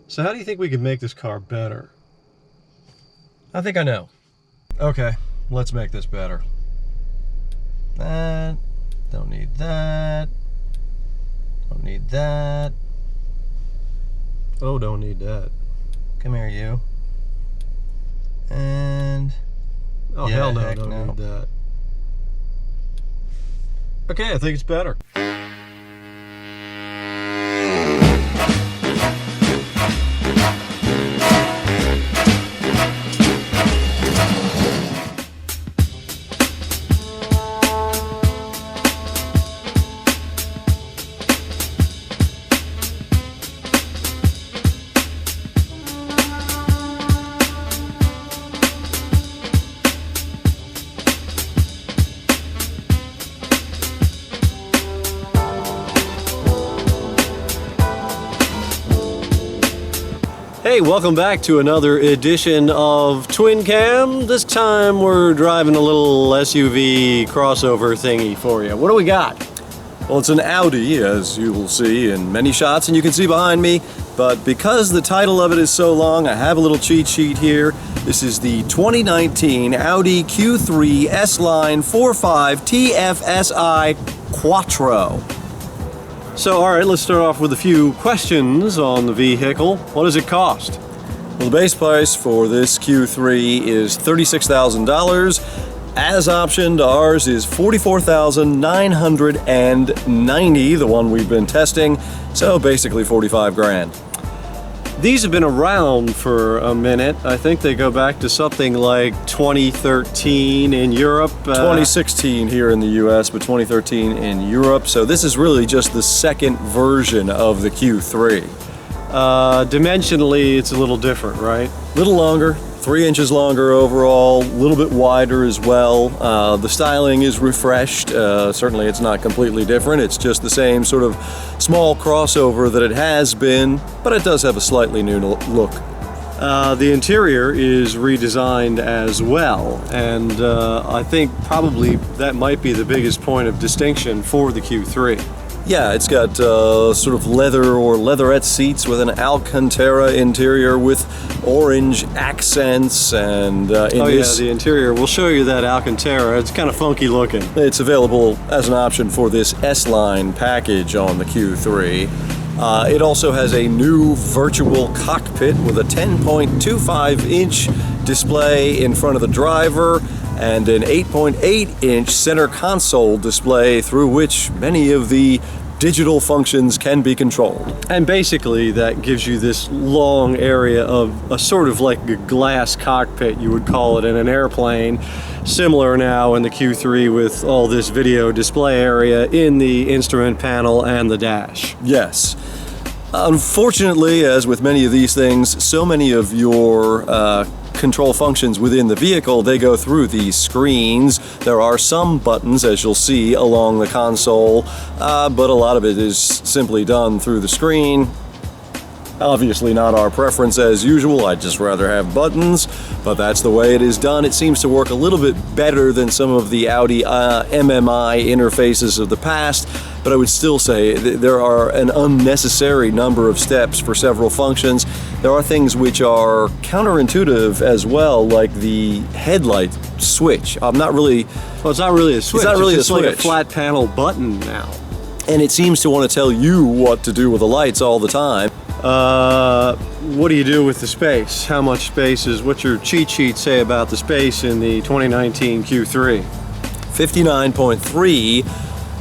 So how do you think we could make this car better? I think I know. Okay, let's make this better. That, don't need that, don't need that. Oh, don't need that. Come here, you. And Oh, yeah, hell no, heck don't no. need that. Okay, I think it's better. Hey, welcome back to another edition of Twin Cam. This time we're driving a little SUV crossover thingy for you. What do we got? Well, it's an Audi, as you will see in many shots, and you can see behind me. But because the title of it is so long, I have a little cheat sheet here. This is the 2019 Audi Q3 S Line 4.5 TFSI Quattro. So, all right, let's start off with a few questions on the vehicle. What does it cost? Well, the base price for this Q3 is $36,000. As optioned, ours is $44,990, the one we've been testing. So basically 45 grand. These have been around for a minute. I think they go back to something like 2013 in Europe. 2016 here in the US, but 2013 in Europe. So this is really just the second version of the Q3. Dimensionally, it's a little different, right? A little longer, 3 inches longer overall, a little bit wider as well. The styling is refreshed. Certainly it's not completely different. It's just the same sort of small crossover that it has been, but it does have a slightly new look. The interior is redesigned as well, and I think probably that might be the biggest point of distinction for the Q3. Yeah, it's got sort of leather or leatherette seats with an Alcantara interior with orange accents, and the interior. We'll show you that Alcantara. It's kind of funky looking. It's available as an option for this S Line package on the Q3. It also has a new virtual cockpit with a 10.25-inch display in front of the driver and an 8.8-inch center console display through which many of the digital functions can be controlled. And basically that gives you this long area of a sort of like a glass cockpit, you would call it, in an airplane. Similar now in the Q3 with all this video display area in the instrument panel and the dash. Yes. Unfortunately, as with many of these things, so many of your control functions within the vehicle, they go through these screens. There are some buttons, as you'll see, along the console, but a lot of it is simply done through the screen. Obviously not our preference as usual. I'd just rather have buttons, but that's the way it is done. It seems to work a little bit better than some of the Audi MMI interfaces of the past, but I would still say there are an unnecessary number of steps for several functions. There are things which are counterintuitive as well, like the headlight switch. Well, it's not really a switch. It's not really just a switch. Like a flat panel button now. And it seems to want to tell you what to do with the lights all the time. What do you do with the space? How much space what's your cheat sheet say about the space in the 2019 Q3? 59.3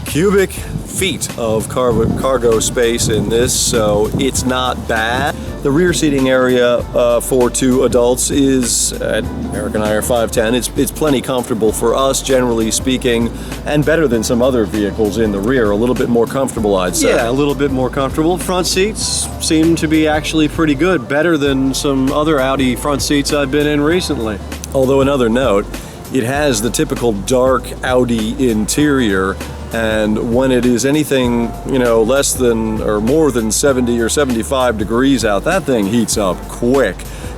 cubic feet of cargo space in this, so it's not bad. The rear seating area for 2 adults is, Eric and I are 5'10". It's plenty comfortable for us, generally speaking, and better than some other vehicles in the rear. A little bit more comfortable, I'd say. Yeah, a little bit more comfortable. Front seats seem to be actually pretty good, better than some other Audi front seats I've been in recently. Although, another note, it has the typical dark Audi interior, and when it is anything, less than or more than 70 or 75 degrees out, that thing heats up quick.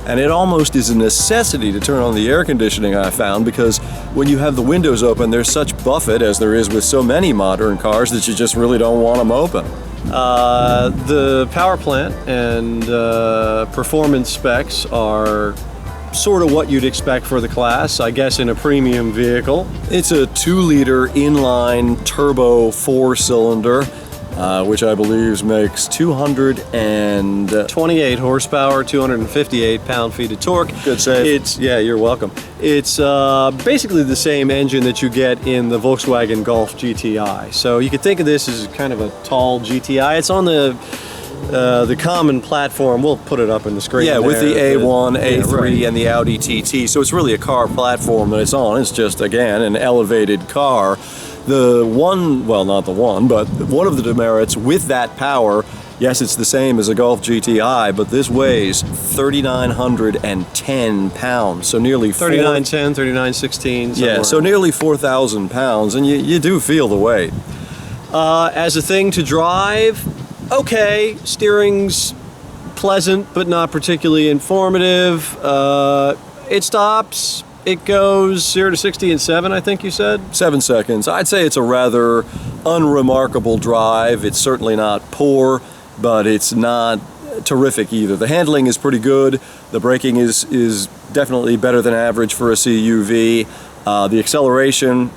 And it almost is a necessity to turn on the air conditioning, I found, because when you have the windows open, there's such buffet, as there is with so many modern cars, that you just really don't want them open. The power plant and performance specs are sort of what you'd expect for the class, I guess, in a premium vehicle. It's a 2-liter inline turbo 4-cylinder, which I believe makes 228 horsepower, 258 pound-feet of torque. Good save. Yeah, you're welcome. It's basically the same engine that you get in the Volkswagen Golf GTI. So you could think of this as kind of a tall GTI. It's on the common platform. We'll put it up in the screen. Yeah, with the A1, A3, right. and the Audi TT. So it's really a car platform that it's on. It's just, again, an elevated car. The one, well, not the one, but one of the demerits with that power, yes, it's the same as a Golf GTI, but this weighs 3,910 pounds, so nearly 3910, 3916. Yeah, so nearly 4,000 pounds, and you do feel the weight. As a thing to drive, okay, steering's pleasant, but not particularly informative. It stops. It goes 0 to 60 in 7, I think you said? 7 seconds. I'd say it's a rather unremarkable drive. It's certainly not poor, but it's not terrific either. The handling is pretty good. The braking is definitely better than average for a CUV. The acceleration,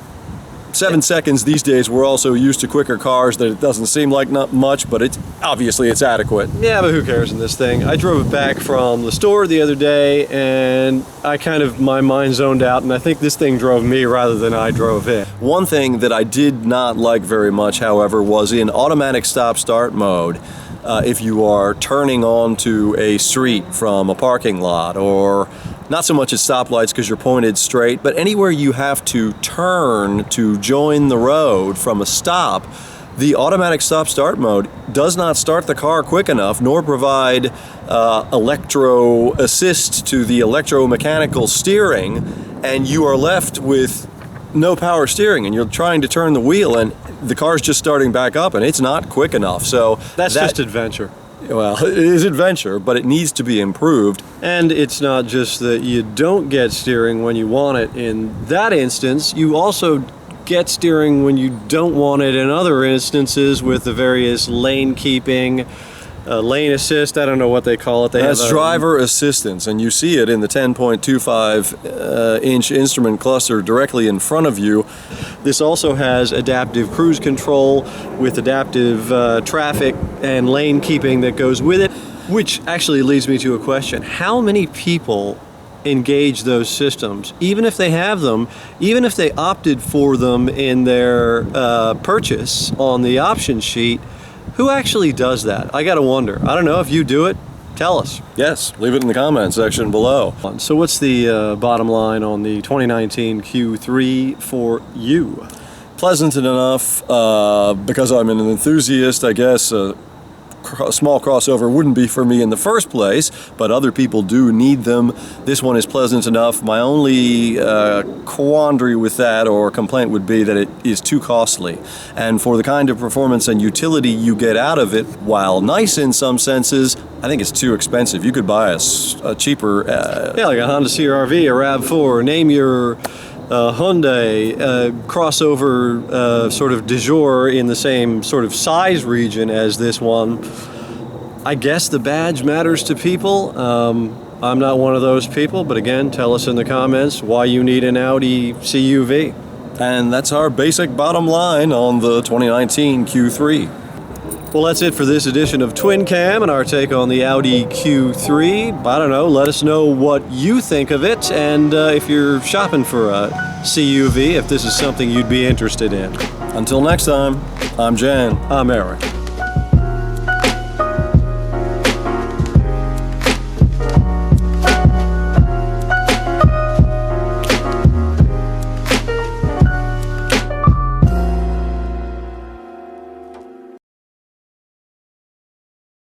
7 seconds these days. We're also used to quicker cars that it doesn't seem like not much, but it's adequate. Yeah, but who cares in this thing? I drove it back from the store the other day, and my mind zoned out, and I think this thing drove me rather than I drove it. One thing that I did not like very much, however, was in automatic stop-start mode. If you are turning onto a street from a parking lot, or not so much at stoplights because you're pointed straight, but anywhere you have to turn to join the road from a stop, the automatic stop-start mode does not start the car quick enough, nor provide electro assist to the electromechanical steering, and you are left with no power steering, and you're trying to turn the wheel, and the car's just starting back up, and it's not quick enough. So that's just adventure. Well, it is adventure, but it needs to be improved. And it's not just that you don't get steering when you want it. In that instance, you also get steering when you don't want it in other instances with the various lane keeping, lane assist, I don't know what they call it. That's driver assistance, and you see it in the 10.25 inch instrument cluster directly in front of you. This also has adaptive cruise control with adaptive traffic and lane keeping that goes with it, which actually leads me to a question. How many people engage those systems, even if they have them, even if they opted for them in their purchase on the option sheet? Who actually does that? I gotta wonder. I don't know if you do it. Tell us. Yes, leave it in the comment section below. So what's the bottom line on the 2019 Q3 for you? Pleasant enough, because I'm an enthusiast, I guess. A small crossover wouldn't be for me in the first place, but other people do need them. This one is pleasant enough. My only quandary with that, or complaint, would be that it is too costly. And for the kind of performance and utility you get out of it, while nice in some senses, I think it's too expensive. You could buy a cheaper... yeah, like a Honda CR-V, a RAV4, name your... Hyundai crossover sort of du jour in the same sort of size region as this one. I guess the badge matters to people. I'm not one of those people, but again, tell us in the comments why you need an Audi CUV. And that's our basic bottom line on the 2019 Q3. Well, that's it for this edition of Twin Cam and our take on the Audi Q3. I don't know, let us know what you think of it, and if you're shopping for a CUV, if this is something you'd be interested in. Until next time, I'm Jan. I'm Eric.